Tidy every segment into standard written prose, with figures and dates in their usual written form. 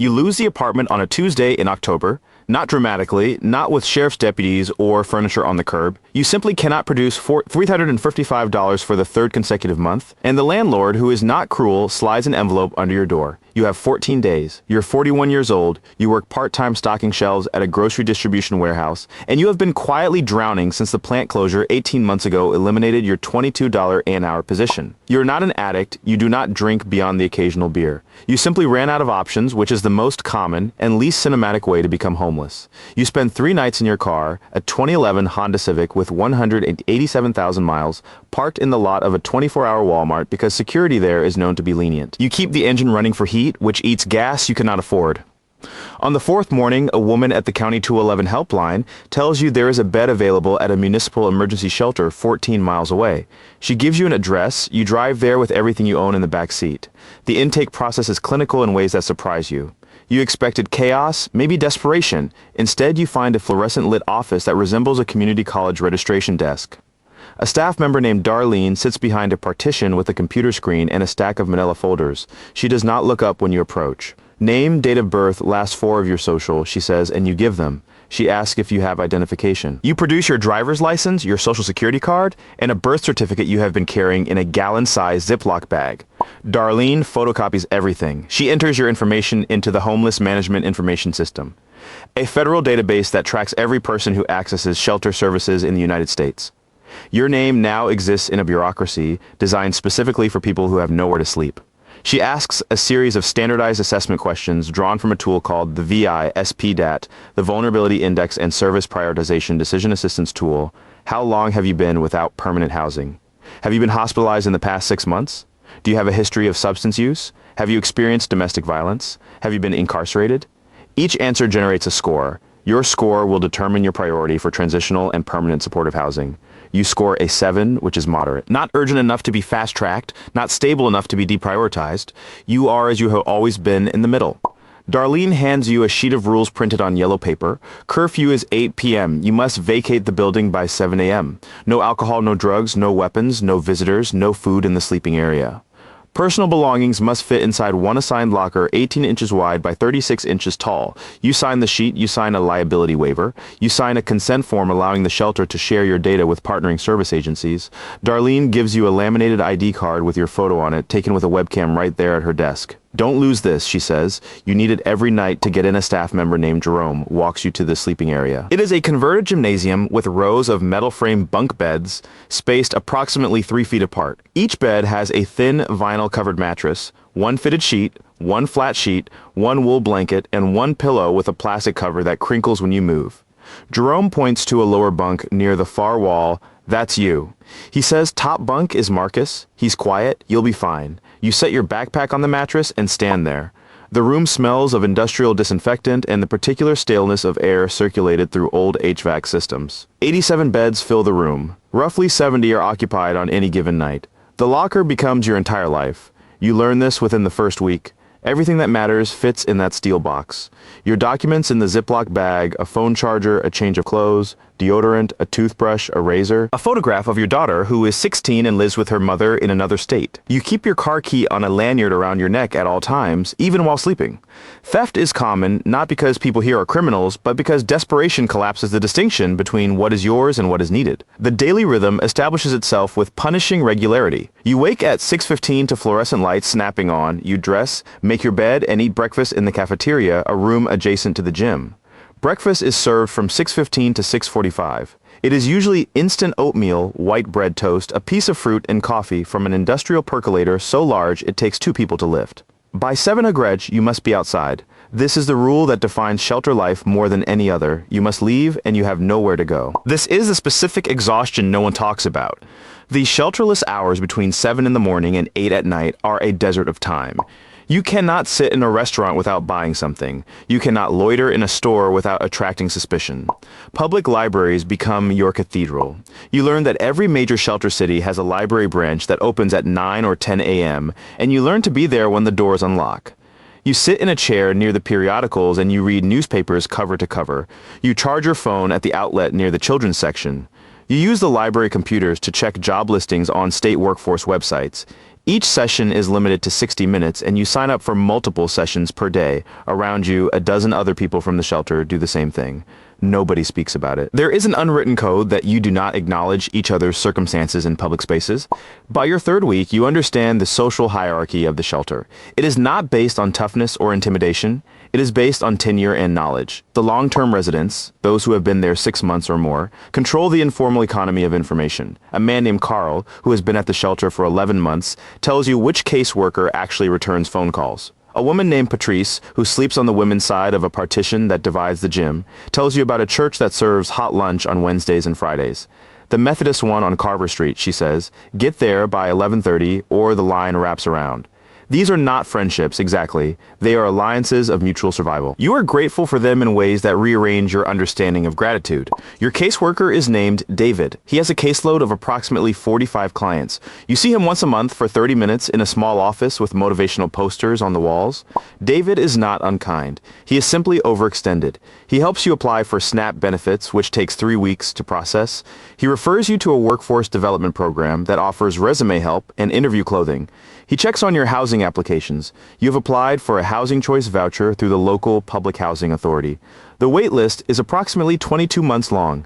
You lose the apartment on a Tuesday in October, not dramatically, not with sheriff's deputies or furniture on the curb. You simply cannot produce $355 for the third consecutive month, and the landlord, who is not cruel, slides an envelope under your door. You have 14 days. You're 41 years old. You work part-time stocking shelves at a grocery distribution warehouse, and you have been quietly drowning since the plant closure 18 months ago eliminated your $22 an hour position. You're not an addict. You do not drink beyond the occasional beer. You simply ran out of options, which is the most common and least cinematic way to become homeless. You spend 3 nights in your car, a 2011 Honda Civic with 187,000 miles, parked in the lot of a 24-hour Walmart because security there is known to be lenient. You keep the engine running for heat, which eats gas you cannot afford. On the 4th morning, a woman at the County 211 helpline tells you there is a bed available at a municipal emergency shelter 14 miles away. She gives you an address. You drive there with everything you own in the back seat. The intake process is clinical in ways that surprise you. You expected chaos, maybe desperation. Instead, you find a fluorescent-lit office that resembles a community college registration desk. A staff member named Darlene sits behind a partition with a computer screen and a stack of manila folders. She does not look up when you approach. Name, date of birth, last 4 of your social, she says, and you give them. She asks if you have identification. You produce your driver's license, your social security card, and a birth certificate you have been carrying in a gallon-sized Ziploc bag. Darlene photocopies everything. She enters your information into the Homeless Management Information System, a federal database that tracks every person who accesses shelter services in the United States. Your name now exists in a bureaucracy designed specifically for people who have nowhere to sleep. She asks a series of standardized assessment questions drawn from a tool called the VI-SPDAT, the Vulnerability Index and Service Prioritization Decision Assistance Tool. How long have you been without permanent housing? Have you been hospitalized in the past 6 months? Do you have a history of substance use? Have you experienced domestic violence? Have you been incarcerated? Each answer generates a score. Your score will determine your priority for transitional and permanent supportive housing. You score a 7, which is moderate. Not urgent enough to be fast-tracked, not stable enough to be deprioritized. You are, as you have always been, in the middle. Darlene hands you a sheet of rules printed on yellow paper. Curfew is 8 p.m. You must vacate the building by 7 a.m. No alcohol, no drugs, no weapons, no visitors, no food in the sleeping area. Personal belongings must fit inside one assigned locker 18 inches wide by 36 inches tall. You sign the sheet, you sign a liability waiver. You sign a consent form allowing the shelter to share your data with partnering service agencies. Darlene gives you a laminated ID card with your photo on it, taken with a webcam right there at her desk. Don't lose this, she says. You need it every night to get in. A staff member named Jerome walks you to the sleeping area. It is a converted gymnasium with rows of metal frame bunk beds spaced approximately 3 feet apart. Each bed has a thin vinyl covered mattress, 1 fitted sheet, 1 flat sheet, 1 wool blanket, and 1 pillow with a plastic cover that crinkles when you move. Jerome points to a lower bunk near the far wall. That's you. He says top bunk is Marcus. He's quiet. You'll be fine. You set your backpack on the mattress and stand there. The room smells of industrial disinfectant and the particular staleness of air circulated through old HVAC systems. 87 beds fill the room. Roughly 70 are occupied on any given night. The locker becomes your entire life. You learn this within the first week. Everything that matters fits in that steel box. Your documents in the Ziploc bag, a phone charger, a change of clothes, deodorant, a toothbrush, a razor, a photograph of your daughter who is 16 and lives with her mother in another state. You keep your car key on a lanyard around your neck at all times, even while sleeping. Theft is common, not because people here are criminals, but because desperation collapses the distinction between what is yours and what is needed. The daily rhythm establishes itself with punishing regularity. You wake at 6:15 to fluorescent lights snapping on, you dress, make your bed, and eat breakfast in the cafeteria, a room adjacent to the gym. Breakfast is served from 6:15 to 6:45. It is usually instant oatmeal, white bread toast, a piece of fruit, and coffee from an industrial percolator so large it takes 2 people to lift. By 7 agreg, you must be outside. This is the rule that defines shelter life more than any other. You must leave and you have nowhere to go. This is the specific exhaustion no one talks about. The shelterless hours between 7 in the morning and 8 at night are a desert of time. You cannot sit in a restaurant without buying something. You cannot loiter in a store without attracting suspicion. Public libraries become your cathedral. You learn that every major shelter city has a library branch that opens at 9 or 10 a.m., and you learn to be there when the doors unlock. You sit in a chair near the periodicals and you read newspapers cover to cover. You charge your phone at the outlet near the children's section. You use the library computers to check job listings on state workforce websites. Each session is limited to 60 minutes, and you sign up for multiple sessions per day. Around you, a dozen other people from the shelter do the same thing. Nobody speaks about it. There is an unwritten code that you do not acknowledge each other's circumstances in public spaces. By your third week, you understand the social hierarchy of the shelter. It is not based on toughness or intimidation. It is based on tenure and knowledge. The long-term residents, those who have been there 6 months or more, control the informal economy of information. A man named Carl, who has been at the shelter for 11 months, tells you which caseworker actually returns phone calls. A woman named Patrice, who sleeps on the women's side of a partition that divides the gym, tells you about a church that serves hot lunch on Wednesdays and Fridays. The Methodist one on Carver Street, she says, get there by 11:30 or the line wraps around. These are not friendships, exactly. They are alliances of mutual survival. You are grateful for them in ways that rearrange your understanding of gratitude. Your caseworker is named David. He has a caseload of approximately 45 clients. You see him once a month for 30 minutes in a small office with motivational posters on the walls. David is not unkind. He is simply overextended. He helps you apply for SNAP benefits, which takes 3 weeks to process. He refers you to a workforce development program that offers resume help and interview clothing. He checks on your housing applications. You have applied for a housing choice voucher through the local public housing authority. The wait list is approximately 22 months long.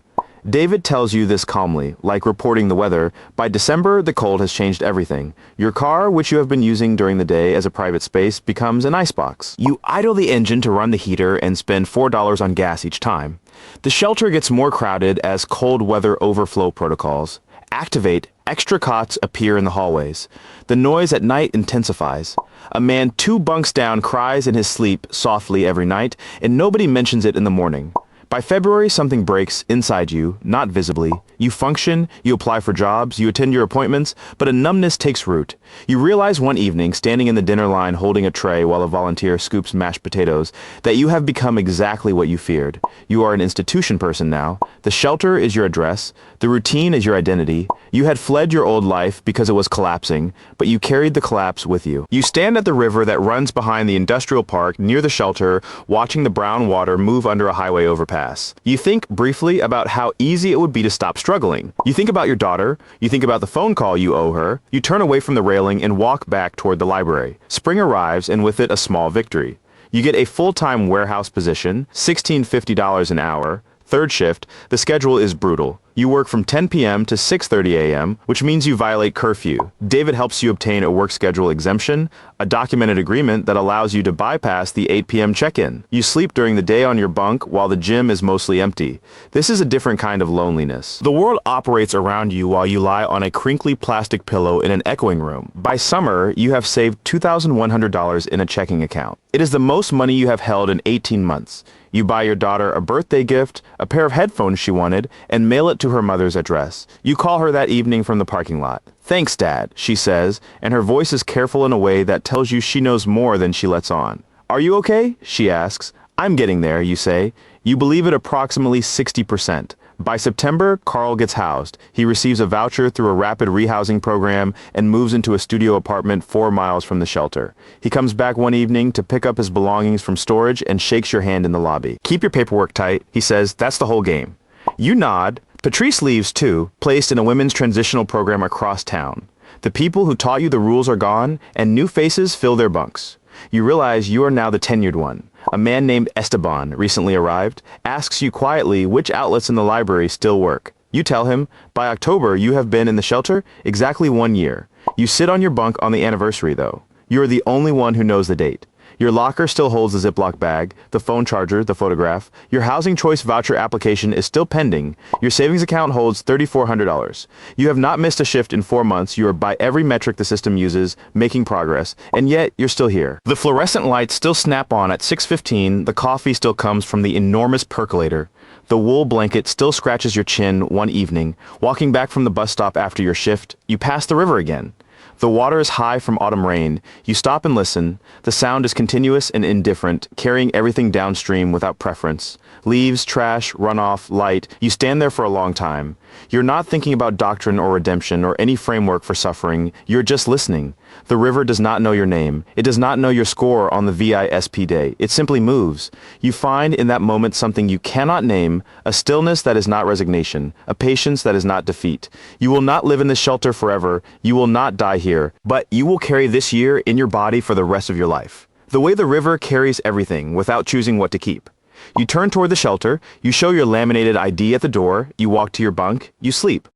David tells you this calmly, like reporting the weather. By December, the cold has changed everything. Your car, which you have been using during the day as a private space, becomes an icebox. You idle the engine to run the heater and spend $4 on gas each time. The shelter gets more crowded as cold weather overflow protocols activate. Extra cots appear in the hallways. The noise at night intensifies. A man 2 bunks down cries in his sleep softly every night, and nobody mentions it in the morning. By February, something breaks inside you, not visibly. You function, you apply for jobs, you attend your appointments, but a numbness takes root. You realize one evening, standing in the dinner line holding a tray while a volunteer scoops mashed potatoes, that you have become exactly what you feared. You are an institution person now. The shelter is your address. The routine is your identity. You had fled your old life because it was collapsing, but you carried the collapse with you. You stand at the river that runs behind the industrial park near the shelter, watching the brown water move under a highway overpass. You think briefly about how easy it would be to stop struggling. You think about your daughter. You think about the phone call you owe her. You turn away from the railing and walk back toward the library. Spring arrives, and with it a small victory. You get a full-time warehouse position, $16.50 an hour. Third shift, the schedule is brutal. You work from 10 p.m. to 6:30 a.m., which means you violate curfew. David helps you obtain a work schedule exemption, a documented agreement that allows you to bypass the 8 p.m. check-in. You sleep during the day on your bunk while the gym is mostly empty. This is a different kind of loneliness. The world operates around you while you lie on a crinkly plastic pillow in an echoing room. By summer, you have saved $2,100 in a checking account. It is the most money you have held in 18 months. You buy your daughter a birthday gift, a pair of headphones she wanted, and mail it to her mother's address. You call her that evening from the parking lot. "Thanks, Dad," she says, and her voice is careful in a way that tells you she knows more than she lets on. "Are you okay?" she asks. "I'm getting there," you say. You believe it approximately 60%. By September, Carl gets housed. He receives a voucher through a rapid rehousing program and moves into a studio apartment 4 miles from the shelter. He comes back one evening to pick up his belongings from storage and shakes your hand in the lobby. "Keep your paperwork tight," he says. "That's the whole game." You nod. Patrice leaves too, placed in a women's transitional program across town. The people who taught you the rules are gone, and new faces fill their bunks. You realize you are now the tenured one. A man named Esteban, recently arrived, asks you quietly which outlets in the library still work. You tell him. By October, you have been in the shelter exactly 1 year. You sit on your bunk on the anniversary, though. You are the only one who knows the date. Your locker still holds the Ziploc bag, the phone charger, the photograph. Your housing choice voucher application is still pending. Your savings account holds $3,400. You have not missed a shift in 4 months. You are by every metric the system uses, making progress, and yet you're still here. The fluorescent lights still snap on at 6:15. The coffee still comes from the enormous percolator. The wool blanket still scratches your chin one evening. Walking back from the bus stop after your shift, you pass the river again. The water is high from autumn rain. You stop and listen. The sound is continuous and indifferent, carrying everything downstream without preference. Leaves, trash, runoff, light. You stand there for a long time. You're not thinking about doctrine or redemption or any framework for suffering. You're just listening. The river does not know your name. It does not know your score on the VISP day. It simply moves. You find in that moment something you cannot name, a stillness that is not resignation, a patience that is not defeat. You will not live in this shelter forever. You will not die here, but you will carry this year in your body for the rest of your life. The way the river carries everything without choosing what to keep. You turn toward the shelter, you show your laminated ID at the door, you walk to your bunk, you sleep.